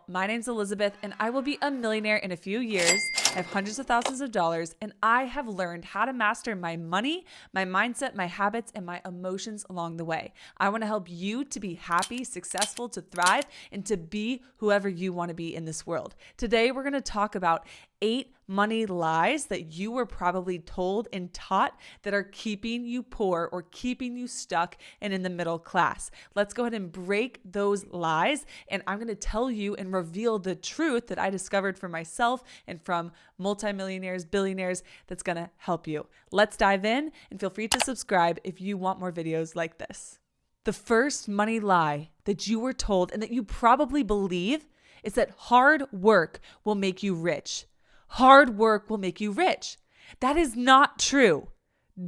My name's Elizabeth, and I will be a millionaire in a few years. I have hundreds of thousands of dollars, and I have learned how to master my money, my mindset, my habits, and my emotions along the way. I want to help you to be happy, successful, to thrive, and to be whoever you want to be in this world. Today, we're going to talk about 8 money lies that you were probably told and taught that are keeping you poor or keeping you stuck and in the middle class. Let's go ahead and break those lies, and I'm going to tell you and reveal the truth that I discovered for myself and from multimillionaires, billionaires that's going to help you. Let's dive in, and feel free to subscribe if you want more videos like this. The first money lie that you were told and that you probably believe is that hard work will make you rich. Hard work will make you rich. That is not true.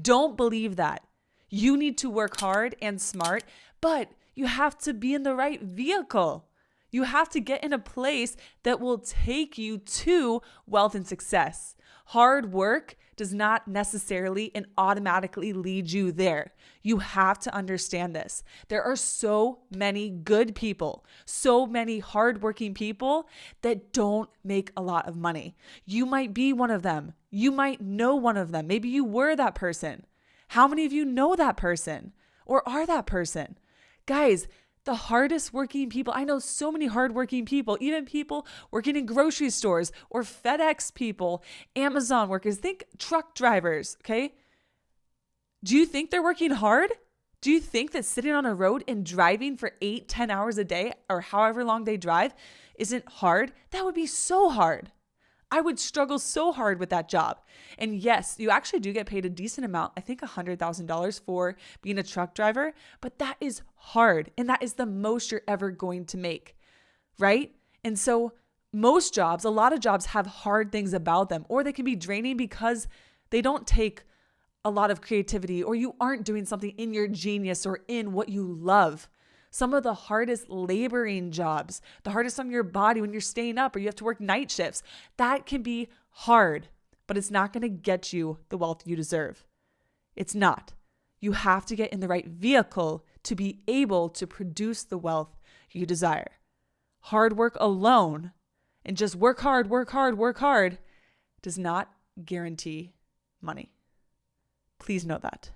Don't believe that. You need to work hard and smart, but you have to be in the right vehicle. You have to get in a place that will take you to wealth and success. Hard work does not necessarily and automatically lead you there. You have to understand this. There are so many good people, so many hardworking people that don't make a lot of money. You might be one of them. You might know one of them. Maybe you were that person. How many of you know that person or are that person? Guys, the hardest working people, I know so many hardworking people, even people working in grocery stores or FedEx people, Amazon workers, think truck drivers, okay? Do you think they're working hard? Do you think that sitting on a road and driving for 8-10 hours a day or however long they drive isn't hard? That would be so hard. I would struggle so hard with that job. And yes, you actually do get paid a decent amount, I think $100,000 for being a truck driver, but that is hard. And that is the most you're ever going to make, right? And so most jobs, a lot of jobs have hard things about them, or they can be draining because they don't take a lot of creativity, or you aren't doing something in your genius or in what you love. Some of the hardest laboring jobs, the hardest on your body when you're staying up or you have to work night shifts, that can be hard, but it's not going to get you the wealth you deserve. It's not. You have to get in the right vehicle to be able to produce the wealth you desire. Hard work alone and just work hard does not guarantee money. Please know that.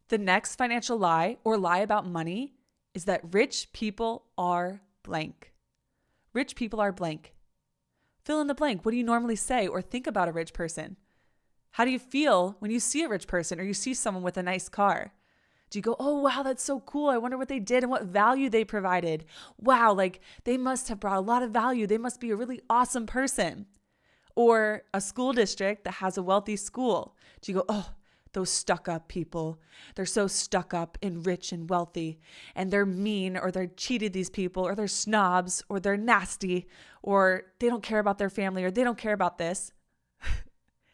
The next financial lie or lie about money is that rich people are blank. Rich people are blank. Fill in the blank. What do you normally say or think about a rich person? How do you feel when you see a rich person or you see someone with a nice car? Do you go, oh, wow, that's so cool. I wonder what they did and what value they provided. Wow, like they must have brought a lot of value. They must be a really awesome person. Or a school district that has a wealthy school. Do you go, oh, those stuck-up people, they're so stuck up and rich and wealthy, and they're mean, or they're cheated these people, or they're snobs, or they're nasty, or they don't care about their family, or they don't care about this.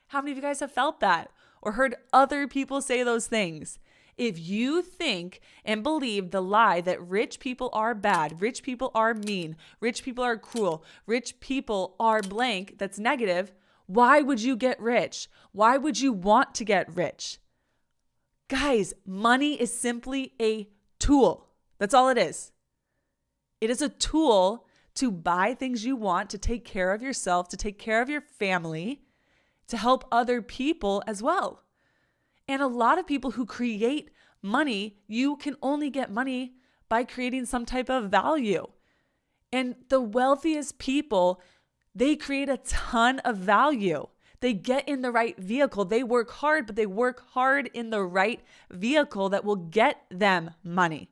How many of you guys have felt that or heard other people say those things? If you think and believe the lie that rich people are bad, rich people are mean, rich people are cruel, rich people are blank, that's negative, why would you get rich? Why would you want to get rich? Guys, money is simply a tool. That's all it is. It is a tool to buy things you want, to take care of yourself, to take care of your family, to help other people as well. And a lot of people who create money, you can only get money by creating some type of value. And the wealthiest people, they create a ton of value. They get in the right vehicle. They work hard, but they work hard in the right vehicle that will get them money.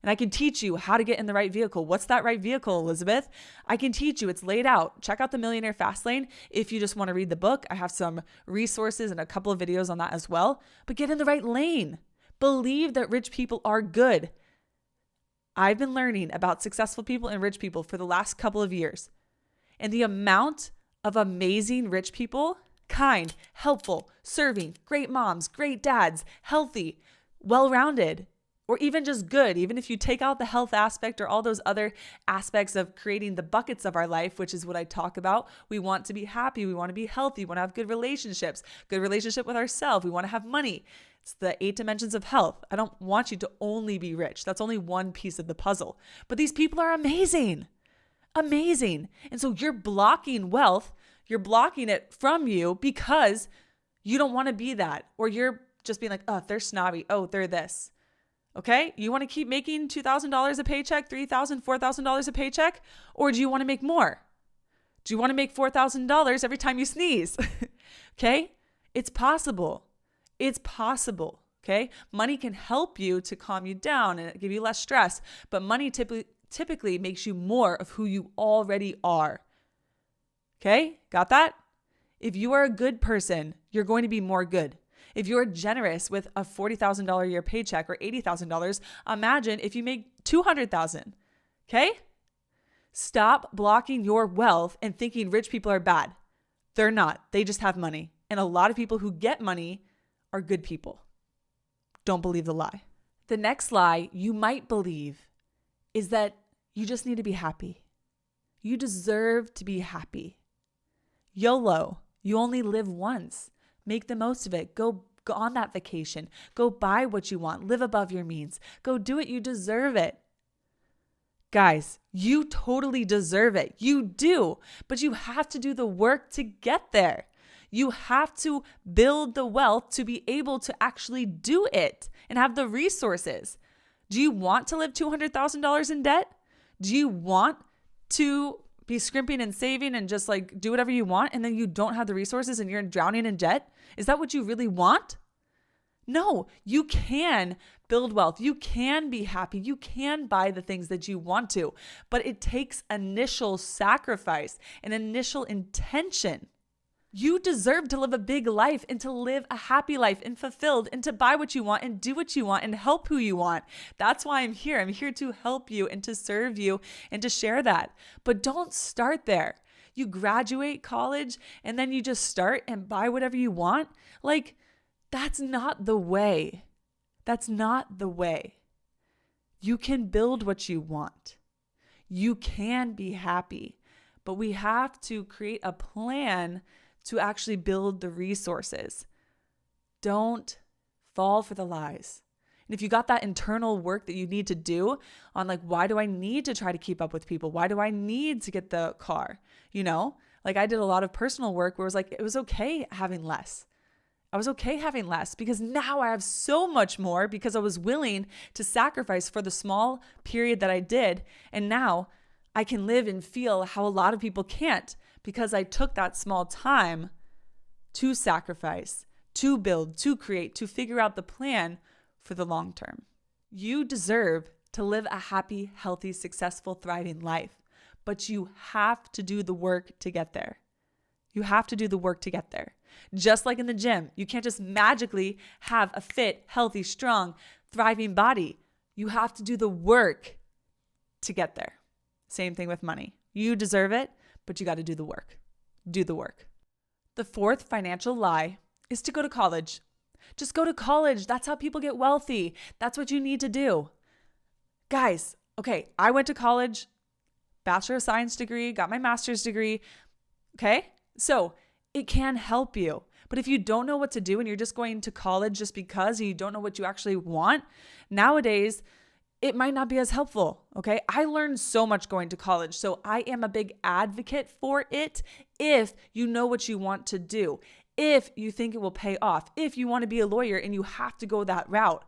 And I can teach you how to get in the right vehicle. What's that right vehicle, Elizabeth? I can teach you. It's laid out. Check out the Millionaire Fast Lane if you just want to read the book. I have some resources and a couple of videos on that as well. But get in the right lane. Believe that rich people are good. I've been learning about successful people and rich people for the last couple of years. And the amount of amazing rich people, kind, helpful, serving, great moms, great dads, healthy, well-rounded, or even just good, even if you take out the health aspect or all those other aspects of creating the buckets of our life, which is what I talk about. We want to be happy. We want to be healthy. We want to have good relationship with ourselves. We want to have money. It's the 8 dimensions of health. I don't want you to only be rich. That's only one piece of the puzzle. But these people are amazing. Amazing. And so you're blocking wealth. You're blocking it from you because you don't want to be that. Or you're just being like, oh, they're snobby. Oh, they're this. Okay? You want to keep making $2,000 a paycheck, $3,000, $4,000 a paycheck? Or do you want to make more? Do you want to make $4,000 every time you sneeze? Okay? It's possible. It's possible. Okay? Money can help you to calm you down and give you less stress, but money typically makes you more of who you already are. Okay? Got that? If you are a good person, you're going to be more good. If you're generous with a $40,000 a year paycheck or $80,000, imagine if you make $200,000. Okay? Stop blocking your wealth and thinking rich people are bad. They're not. They just have money. And a lot of people who get money are good people. Don't believe the lie. The next lie you might believe is that you just need to be happy. You deserve to be happy. YOLO. You only live once. Make the most of it. Go on that vacation. Go buy what you want. Live above your means. Go do it. You deserve it. Guys, you totally deserve it. You do. But you have to do the work to get there. You have to build the wealth to be able to actually do it and have the resources. Do you want to live $200,000 in debt? Do you want to be scrimping and saving and just like do whatever you want and then you don't have the resources and you're drowning in debt? Is that what you really want? No, you can build wealth. You can be happy. You can buy the things that you want to, but it takes initial sacrifice and initial intention. You deserve to live a big life and to live a happy life and fulfilled and to buy what you want and do what you want and help who you want. That's why I'm here. I'm here to help you and to serve you and to share that. But don't start there. You graduate college and then you just start and buy whatever you want. Like, that's not the way. That's not the way. You can build what you want. You can be happy, but we have to create a plan to actually build the resources. Don't fall for the lies. And if you got that internal work that you need to do on like, why do I need to try to keep up with people? Why do I need to get the car? You know, like I did a lot of personal work where it was like, it was okay having less. I was okay having less because now I have so much more because I was willing to sacrifice for the small period that I did. And now I can live and feel how a lot of people can't because I took that small time to sacrifice, to build, to create, to figure out the plan for the long term. You deserve to live a happy, healthy, successful, thriving life, but you have to do the work to get there. You have to do the work to get there. Just like in the gym, you can't just magically have a fit, healthy, strong, thriving body. You have to do the work to get there. Same thing with money. You deserve it, but you got to do the work. Do the work. The fourth financial lie is to go to college. Just go to college. That's how people get wealthy. That's what you need to do. Guys, okay, I went to college, Bachelor of Science degree, got my master's degree. Okay, so it can help you. But if you don't know what to do and you're just going to college just because and you don't know what you actually want, nowadays, it might not be as helpful, okay? I learned so much going to college, so I am a big advocate for it if you know what you want to do, if you think it will pay off, if you want to be a lawyer and you have to go that route,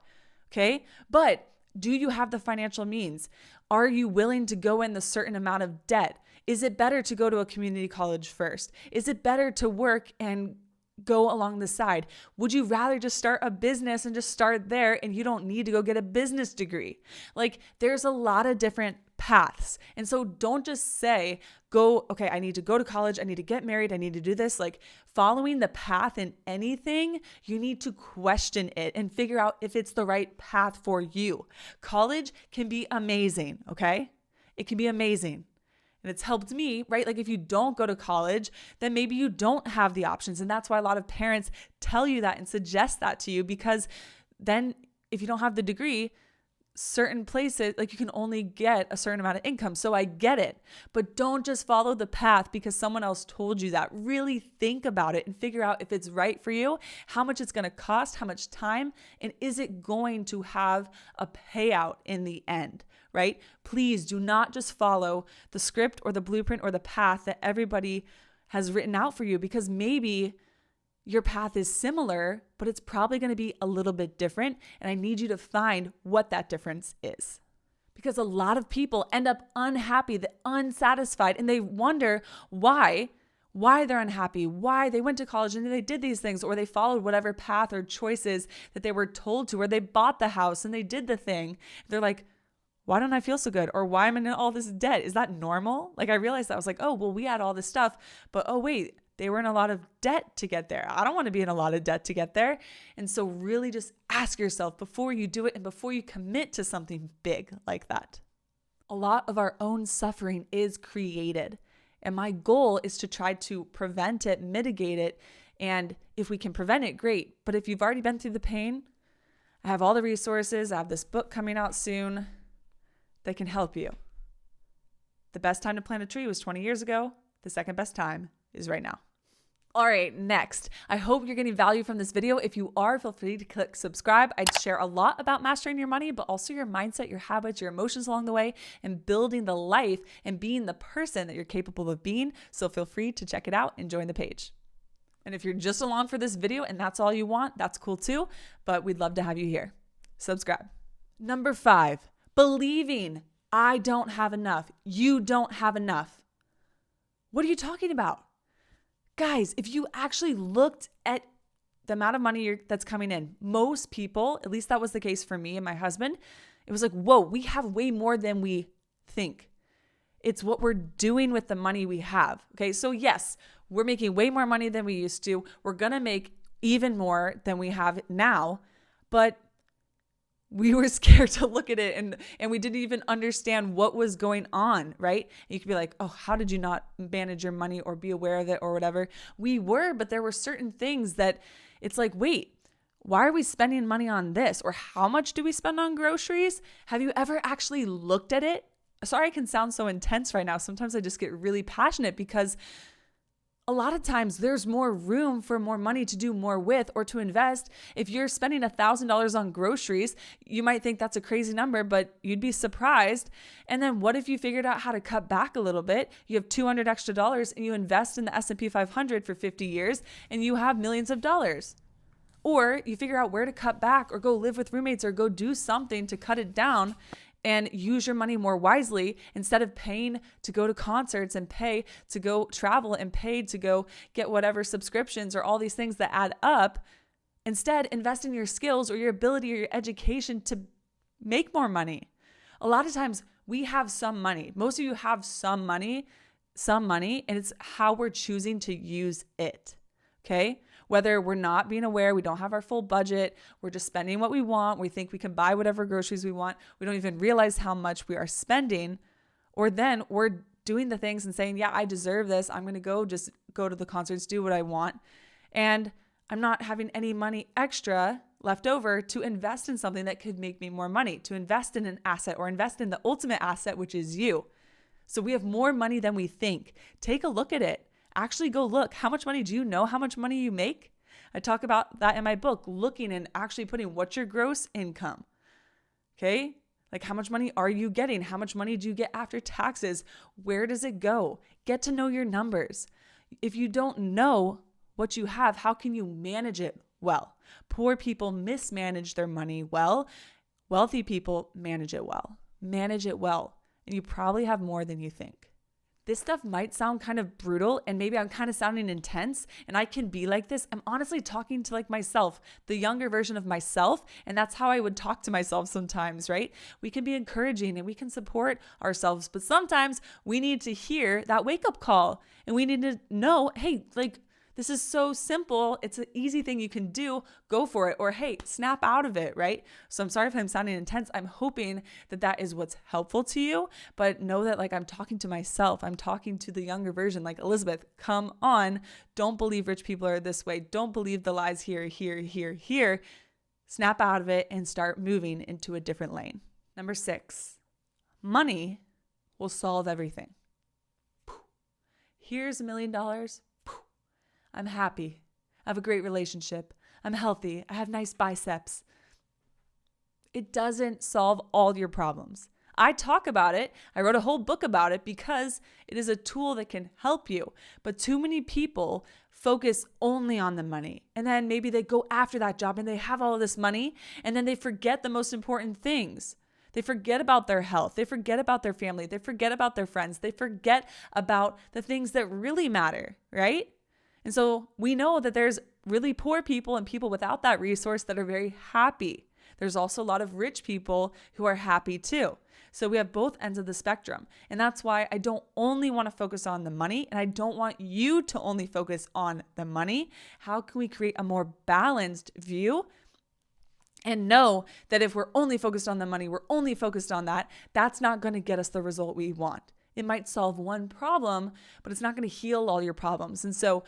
okay? But do you have the financial means? Are you willing to go in the certain amount of debt? Is it better to go to a community college first? Is it better to work and go along the side? Would you rather just start a business and just start there and you don't need to go get a business degree? Like there's a lot of different paths. And so don't just say, okay, I need to go to college. I need to get married. I need to do this. Like following the path in anything, you need to question it and figure out if it's the right path for you. College can be amazing. Okay. It can be amazing. And it's helped me, right? Like if you don't go to college, then maybe you don't have the options. And that's why a lot of parents tell you that and suggest that to you, because then if you don't have the degree, certain places, like you can only get a certain amount of income. So I get it, but don't just follow the path because someone else told you that. Really think about it and figure out if it's right for you, how much it's going to cost, how much time, and is it going to have a payout in the end, right? Please do not just follow the script or the blueprint or the path that everybody has written out for you, because maybe your path is similar, but it's probably going to be a little bit different. And I need you to find what that difference is. Because a lot of people end up unhappy, unsatisfied, and they wonder why they're unhappy, why they went to college and they did these things, or they followed whatever path or choices that they were told to, or they bought the house and they did the thing. They're like, why don't I feel so good? Or why am I in all this debt? Is that normal? Like I realized that I was like, oh, well, we had all this stuff, but oh, wait, they were in a lot of debt to get there. I don't want to be in a lot of debt to get there. And so really just ask yourself before you do it and before you commit to something big like that. A lot of our own suffering is created. And my goal is to try to prevent it, mitigate it. And if we can prevent it, great. But if you've already been through the pain, I have all the resources. I have this book coming out soon that can help you. The best time to plant a tree was 20 years ago. The second best time is right now. All right, next. I hope you're getting value from this video. If you are, feel free to click subscribe. I'd share a lot about mastering your money, but also your mindset, your habits, your emotions along the way, and building the life and being the person that you're capable of being. So feel free to check it out and join the page. And if you're just along for this video and that's all you want, that's cool too, but we'd love to have you here. Subscribe. Number 5, believing I don't have enough. You don't have enough. What are you talking about? Guys, if you actually looked at the amount of money that's coming in, most people, at least that was the case for me and my husband, it was like, whoa, we have way more than we think. It's what we're doing with the money we have. Okay, so yes, we're making way more money than we used to. We're going to make even more than we have now, but we were scared to look at it and we didn't even understand what was going on, right? You could be like, oh, how did you not manage your money or be aware of it or whatever? We were, but there were certain things that it's like, wait, why are we spending money on this? Or how much do we spend on groceries? Have you ever actually looked at it? Sorry, I can sound so intense right now. Sometimes I just get really passionate because a lot of times there's more room for more money to do more with or to invest. If you're spending $1,000 on groceries, you might think that's a crazy number, but you'd be surprised. And then what if you figured out how to cut back a little bit? You have $200 extra and you invest in the S&P 500 for 50 years and you have millions of dollars. Or you figure out where to cut back or go live with roommates or go do something to cut it down and use your money more wisely instead of paying to go to concerts and pay to go travel and pay to go get whatever subscriptions or all these things that add up. Instead, invest in your skills or your ability or your education to make more money. A lot of times we have some money. Most of you have some money, and it's how we're choosing to use it. Okay? Whether we're not being aware, we don't have our full budget, we're just spending what we want, we think we can buy whatever groceries we want, we don't even realize how much we are spending, or then we're doing the things and saying, yeah, I deserve this, I'm going to just go to the concerts, do what I want, and I'm not having any money extra left over to invest in something that could make me more money, to invest in an asset or invest in the ultimate asset, which is you. So we have more money than we think. Take a look at it. Actually go look. How much money do you know how much money you make? I talk about that in my book, looking and actually putting what's your gross income. Okay? Like how much money are you getting? How much money do you get after taxes? Where does it go? Get to know your numbers. If you don't know what you have, how can you manage it well? Poor people mismanage their money well. Wealthy people manage it well. Manage it well. And you probably have more than you think. This stuff might sound kind of brutal and maybe I'm kind of sounding intense and I can be like this. I'm honestly talking to like myself, the younger version of myself. And that's how I would talk to myself sometimes, right? We can be encouraging and we can support ourselves, but sometimes we need to hear that wake-up call and we need to know, hey, like this is so simple. It's an easy thing you can do. Go for it. Or hey, snap out of it, right? So I'm sorry if I'm sounding intense. I'm hoping that that is what's helpful to you. But know that like I'm talking to myself. I'm talking to the younger version. Like Elizabeth, come on. Don't believe rich people are this way. Don't believe the lies here. Snap out of it and start moving into a different lane. Number 6, money will solve everything. Here's $1 million. I'm happy. I have a great relationship. I'm healthy. I have nice biceps. It doesn't solve all your problems. I talk about it. I wrote a whole book about it because it is a tool that can help you. But too many people focus only on the money. And then maybe they go after that job and they have all of this money and then they forget the most important things. They forget about their health. They forget about their family. They forget about their friends. They forget about the things that really matter, right? And so we know that there's really poor people and people without that resource that are very happy. There's also a lot of rich people who are happy too. So we have both ends of the spectrum. And that's why I don't only want to focus on the money, and I don't want you to only focus on the money. How can we create a more balanced view? And know that if we're only focused on the money, we're only focused on that, that's not going to get us the result we want. It might solve one problem, but it's not going to heal all your problems. And so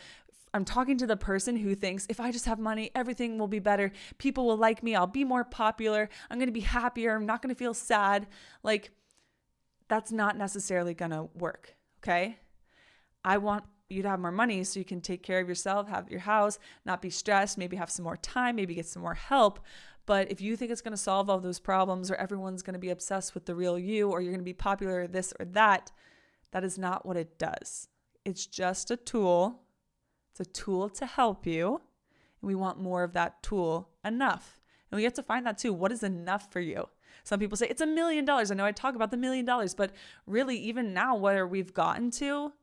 I'm talking to the person who thinks if I just have money, everything will be better. People will like me. I'll be more popular. I'm going to be happier. I'm not going to feel sad. Like, that's not necessarily going to work. Okay. I want you to have more money so you can take care of yourself, have your house, not be stressed, maybe have some more time, maybe get some more help. But if you think it's going to solve all those problems or everyone's going to be obsessed with the real you or you're going to be popular or this or that, that is not what it does. It's just a tool. It's a tool to help you. And we want more of that tool, enough. And we have to find that too. What is enough for you? Some people say it's $1 million. I know I talk about the $1 million, but really even now where we've gotten to,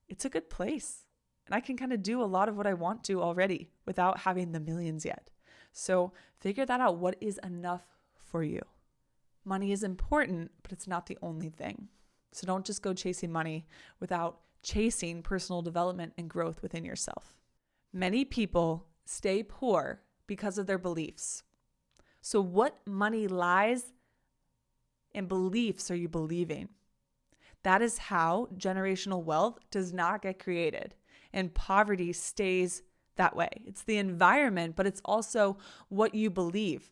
it's a good place. And I can kind of do a lot of what I want to already without having the millions yet. So figure that out. What is enough for you? Money is important, but it's not the only thing. So don't just go chasing money without chasing personal development and growth within yourself. Many people stay poor because of their beliefs. So what money lies and beliefs are you believing? That is how generational wealth does not get created and poverty stays that way. It's the environment, but it's also what you believe.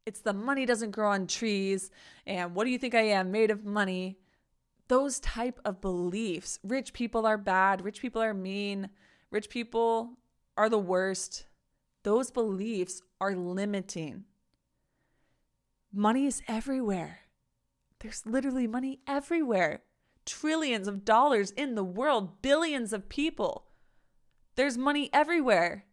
It's the money doesn't grow on trees and what do you think I am, made of money? Those type of beliefs. Rich people are bad. Rich people are mean. Rich people are the worst. Those beliefs are limiting. Money is everywhere. There's literally money everywhere. Trillions of dollars in the world, billions of people. There's money everywhere.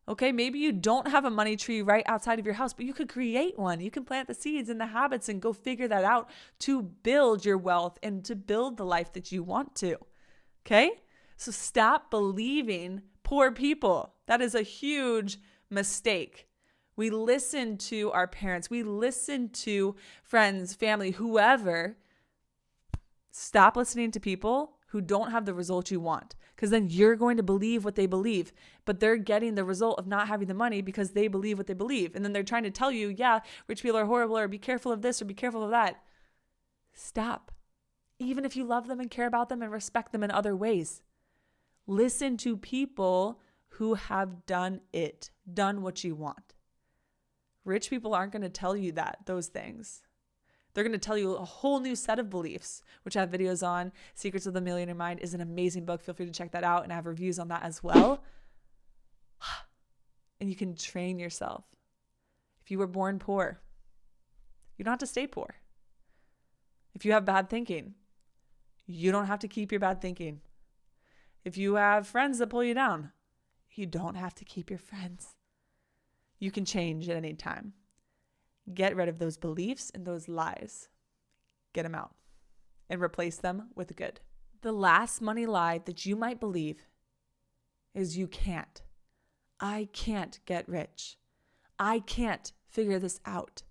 Okay, maybe you don't have a money tree right outside of your house, but you could create one. You can plant the seeds and the habits and go figure that out to build your wealth and to build the life that you want to. Okay, so stop believing poor people. That is a huge mistake. We listen to our parents. We listen to friends, family, whoever. Stop listening to people who don't have the result you want, because then you're going to believe what they believe, but they're getting the result of not having the money because they believe what they believe. And then they're trying to tell you, yeah, rich people are horrible, or be careful of this or be careful of that. Stop. Even if you love them and care about them and respect them in other ways, listen to people who have done it, done what you want. Rich people aren't going to tell you those things. They're going to tell you a whole new set of beliefs, which I have videos on. Secrets of the Millionaire Mind is an amazing book. Feel free to check that out. And I have reviews on that as well. And you can train yourself. If you were born poor, you don't have to stay poor. If you have bad thinking, you don't have to keep your bad thinking. If you have friends that pull you down, you don't have to keep your friends. You can change at any time. Get rid of those beliefs and those lies. Get them out and replace them with good. The last money lie that you might believe is you can't. I can't get rich. I can't figure this out.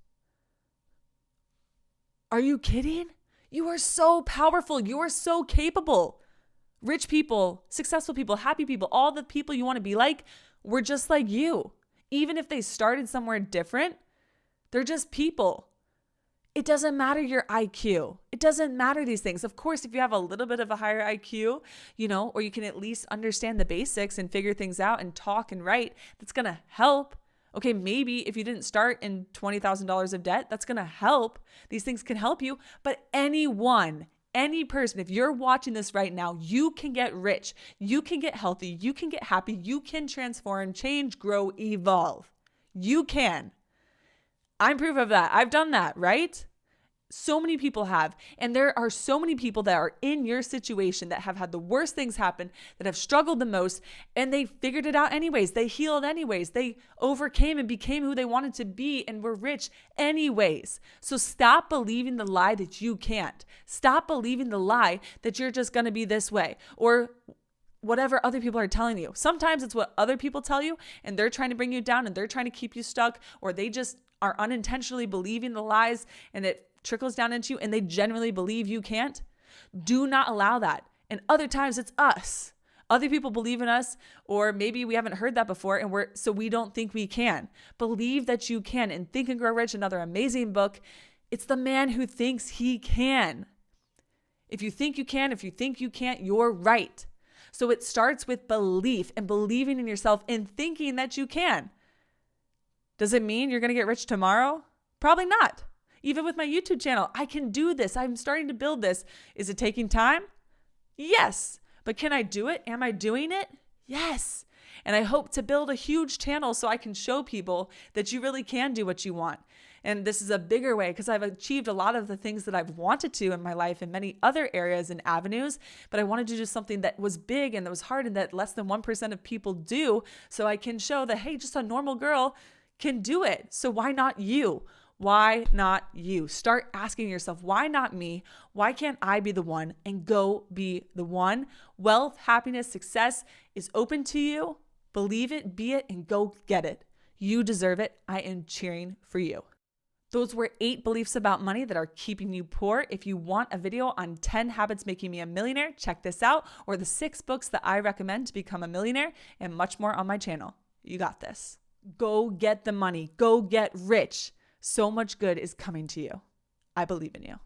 Are you kidding? You are so powerful. You are so capable. Rich people, successful people, happy people, all the people you want to be like, were just like you. Even if they started somewhere different, they're just people. It doesn't matter your IQ. It doesn't matter these things. Of course, if you have a little bit of a higher IQ, or you can at least understand the basics and figure things out and talk and write, that's going to help. Okay, maybe if you didn't start in $20,000 of debt, that's going to help. These things can help you, but any person, if you're watching this right now, you can get rich, you can get healthy, you can get happy, you can transform, change, grow, evolve. You can. I'm proof of that. I've done that, right? So many people have. And there are so many people that are in your situation that have had the worst things happen, that have struggled the most, and they figured it out anyways. They healed anyways. They overcame and became who they wanted to be and were rich anyways. So stop believing the lie that you can't. Stop believing the lie that you're just going to be this way or whatever other people are telling you. Sometimes it's what other people tell you and they're trying to bring you down and they're trying to keep you stuck, or they just are unintentionally believing the lies and it trickles down into you and they genuinely believe you can't. Do not allow that. And other times it's us. Other people believe in us, or maybe we haven't heard that before and so we don't think we can. Believe that you can. And Think and Grow Rich, another amazing book. It's the man who thinks he can. If you think you can, if you think you can't, you're right. So it starts with belief and believing in yourself and thinking that you can. Does it mean you're going to get rich tomorrow? Probably not. Even with my YouTube channel, I can do this. I'm starting to build this. Is it taking time? Yes. But can I do it? Am I doing it? Yes. And I hope to build a huge channel so I can show people that you really can do what you want. And this is a bigger way because I've achieved a lot of the things that I've wanted to in my life in many other areas and avenues, but I wanted to do something that was big and that was hard and that less than 1% of people do, so I can show that, hey, just a normal girl can do it. So why not you? Why not you? Start asking yourself, why not me? Why can't I be the one? And go be the one. Wealth, happiness, success is open to you. Believe it, be it, and go get it. You deserve it. I am cheering for you. Those were 8 beliefs about money that are keeping you poor. If you want a video on 10 habits making me a millionaire, check this out, or the 6 books that I recommend to become a millionaire, and much more on my channel. You got this. Go get the money. Go get rich. So much good is coming to you. I believe in you.